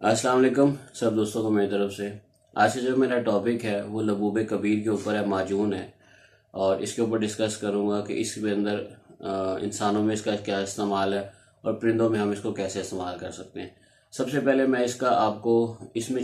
अस्सलाम वालेकुम सब दोस्तों को मेरी तरफ से। आज से जो मेरा टॉपिक है वो लबूब कबीर के ऊपर है, माजून है। और इसके ऊपर डिस्कस करूँगा कि इसके अंदर इंसानों में इसका क्या इस्तेमाल है और परिंदों में हम इसको कैसे इस्तेमाल कर सकते हैं। सबसे पहले मैं इसका आपको इसमें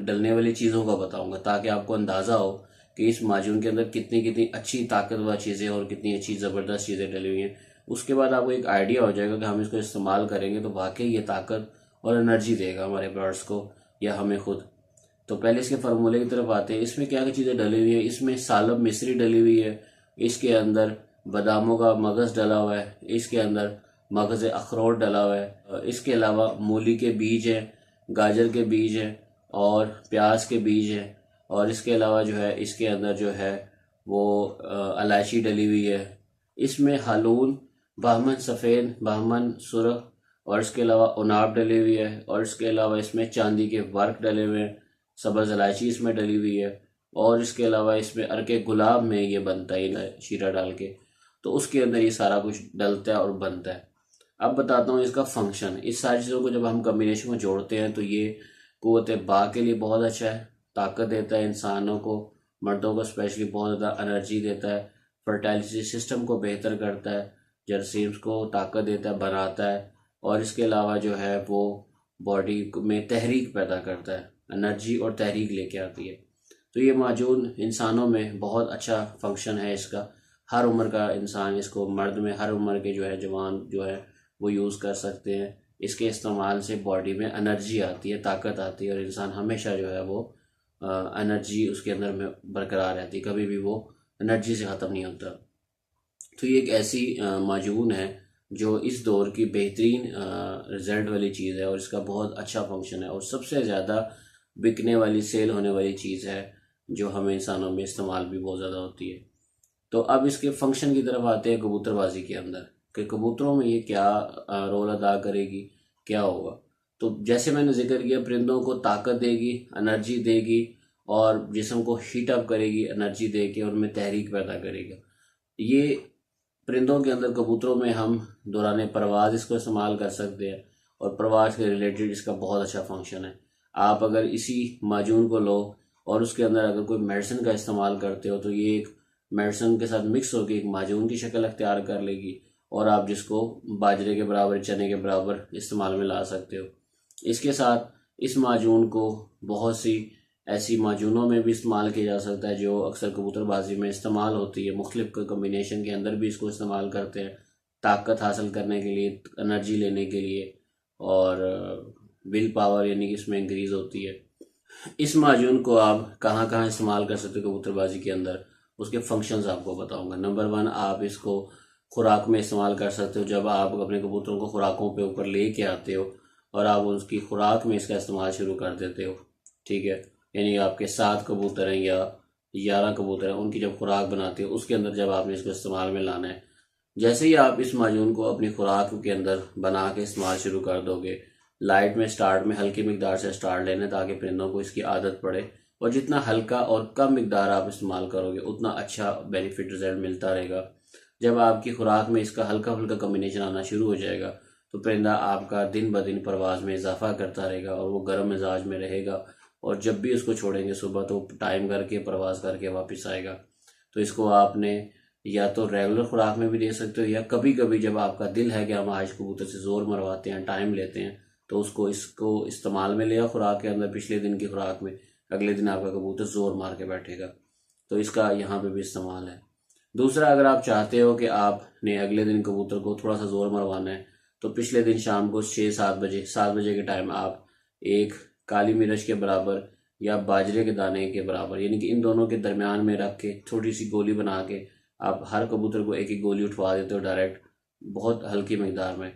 डलने वाली चीज़ों का बताऊँगा ताकि आपको अंदाज़ा हो कि इस माजून के अंदर कितनी कितनी अच्छी ताकतवर चीज़ें और कितनी अच्छी ज़बरदस्त चीज़ें डली हुई हैं। उसके बाद आपको एक आइडिया हो जाएगा कि हम इसको इस्तेमाल करेंगे तो वाकई ये ताकत और एनर्जी देगा हमारे बर्ड्स को या हमें खुद। तो पहले इसके फार्मूले की तरफ आते हैं। इसमें क्या क्या चीज़ें डली हुई है। इसमें सालब मिस्री डली हुई है, इसके अंदर बादामों का मगज़ डला हुआ है, इसके अंदर मगज़ अखरोट डला हुआ है, इसके अलावा मूली के बीज हैं, गाजर के बीज हैं और प्याज के बीज हैं। और इसके अलावा जो है इसके अंदर जो है वो इलायची डली हुई है। इसमें हालून, बहमन सफ़ेद, बहमन सुरख और इसके अलावा उनाब डली हुई है। और इसके अलावा इसमें चांदी के वर्क डले हुए हैं, सब्ज़ इलायची इसमें डली हुई है। और इसके अलावा इसमें अर्के गुलाब में ये बनता है शीरा डाल के, तो उसके अंदर ये सारा कुछ डलता है और बनता है। अब बताता हूँ इसका फंक्शन। इस सारी चीज़ों को जब हम कम्बिनेशन में जोड़ते हैं तो ये क़ुव्वत बा के लिए बहुत अच्छा है, ताकत देता है इंसानों को, मर्दों को स्पेशली बहुत ज़्यादा एनर्जी देता है, फर्टिलिटी सिस्टम को बेहतर करता है, जरासीम्स को ताकत देता है, बनाता है। और इसके अलावा जो है वो बॉडी में तहरीक पैदा करता है, एनर्जी और तहरीक लेके आती है। तो ये माजून इंसानों में बहुत अच्छा फंक्शन है इसका। हर उम्र का इंसान इसको, मर्द में हर उम्र के जो है जवान जो है वो यूज़ कर सकते हैं। इसके इस्तेमाल से बॉडी में एनर्जी आती है, ताकत आती है और इंसान हमेशा जो है वो एनर्जी उसके अंदर में बरकरार रहती है, कभी भी वो एनर्जी से ख़त्म नहीं होता। तो ये एक ऐसी माजून है जो इस दौर की बेहतरीन रिज़ल्ट वाली चीज़ है और इसका बहुत अच्छा फंक्शन है और सबसे ज़्यादा बिकने वाली, सेल होने वाली चीज़ है जो हमें इंसानों में इस्तेमाल भी बहुत ज़्यादा होती है। तो अब इसके फंक्शन की तरफ आते हैं कबूतरबाजी के अंदर, कि कबूतरों में ये क्या रोल अदा करेगी, क्या होगा। तो जैसे मैंने जिक्र किया, परिंदों को ताकत देगी, एनर्जी देगी और जिस्म को हीट अप करेगी एनर्जी दे के, और उनमें तहरीक पैदा करेगा। ये परिंदों के अंदर, कबूतरों में हम दौरान परवाज़ इसको इस्तेमाल कर सकते हैं और परवाज़ के रिलेटेड इसका बहुत अच्छा फंक्शन है। आप अगर इसी माजून को लो और उसके अंदर अगर कोई मेडिसिन का इस्तेमाल करते हो तो ये एक मेडिसिन के साथ मिक्स होकर एक माजून की शक्ल अख्तियार कर लेगी और आप जिसको बाजरे के बराबर, चने के बराबर इस्तेमाल में ला सकते हो। इसके साथ इस माजून को बहुत सी ऐसी माजूनों में भी इस्तेमाल किया जा सकता है जो अक्सर कबूतरबाजी में इस्तेमाल होती है। मुख्तलिफ कम्बिनेशन के अंदर भी इसको इस्तेमाल करते हैं, ताकत हासिल करने के लिए, एनर्जी लेने के लिए और विल पावर यानी कि इसमें इंक्रीज़ होती है। इस माजून को आप कहाँ कहाँ इस्तेमाल कर सकते हो कबूतरबाजी के अंदर, उसके फंक्शंस आपको बताऊंगा। नंबर 1, आप इसको खुराक में इस्तेमाल कर सकते हो। जब आप अपने कबूतरों को खुराकों पे ऊपर ले के आते हो और आप उसकी खुराक में इसका इस्तेमाल शुरू कर देते हो, ठीक है, यानी आपके 7 कबूतर हैं या 11 कबूतर हैं, उनकी जब खुराक बनाते हो उसके अंदर जब आपने इसको इस्तेमाल में लाना है, जैसे ही आप इस माजून को अपनी खुराक के अंदर बना के इस्तेमाल शुरू कर दोगे, लाइट में स्टार्ट में हल्की मिकदार से स्टार्ट लेना ताकि परिंदों को इसकी आदत पड़े। और जितना हल्का और कम मिकदार आप इस्तेमाल करोगे उतना अच्छा बेनिफिट रिजल्ट मिलता रहेगा। जब आपकी खुराक में इसका हल्का फुल्का कम्बिनेशन आना शुरू हो जाएगा तो परिंदा आपका दिन ब दिन परवाज़ में इजाफा करता रहेगा और वो गर्म मिजाज में रहेगा। और जब भी उसको छोड़ेंगे सुबह तो टाइम करके परवाज़ करके वापस आएगा। तो इसको आपने या तो रेगुलर खुराक में भी दे सकते हो या कभी कभी जब आपका दिल है कि हम आज कबूतर से ज़ोर मरवाते हैं, टाइम लेते हैं, तो इसको इस्तेमाल में लिया खुराक के अंदर, पिछले दिन की खुराक में, अगले दिन आपका कबूतर ज़ोर मार के बैठेगा। तो इसका यहाँ पे भी इस्तेमाल है। दूसरा, अगर आप चाहते हो कि आपने अगले दिन कबूतर को थोड़ा सा ज़ोर मरवाना है तो पिछले दिन शाम को 7 बजे के टाइम आप एक काली मिर्च के बराबर या बाजरे के दाने के बराबर, यानी कि इन दोनों के दरमियान में रख के छोटी सी गोली बना के आप हर कबूतर को एक एक गोली उठवा देते हो डायरेक्ट, बहुत हल्की मकदार में।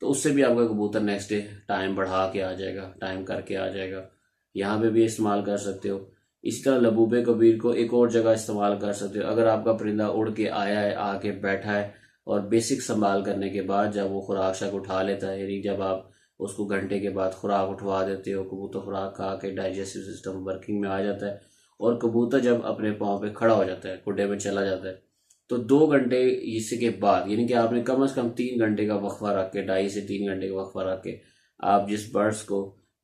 तो उससे भी आपका कबूतर नेक्स्ट डे टाइम बढ़ा के आ जाएगा, टाइम करके आ जाएगा। यहाँ पे भी इस्तेमाल कर सकते हो। इसी तरह लबूब कबीर को एक और जगह इस्तेमाल कर सकते हो। अगर आपका परिंदा उड़ के आया है, आके बैठा है और बेसिक संभाल करने के बाद जब वो खुराक शक उठा लेता है, यानी जब आप उसको घंटे के बाद खुराक उठवा देते हो, कबूतर खुराक खा के डाइजेस्टिव सिस्टम वर्किंग में आ जाता है और कबूतर जब अपने पाँव पे खड़ा हो जाता है, खुडे में चला जाता है, तो 2 घंटे इसके बाद, यानी कि आपने कम से कम 3 घंटे का वक्फा रख के, 2.5 से 3 घंटे का वक्फा रख के आप जिस बर्ड्स को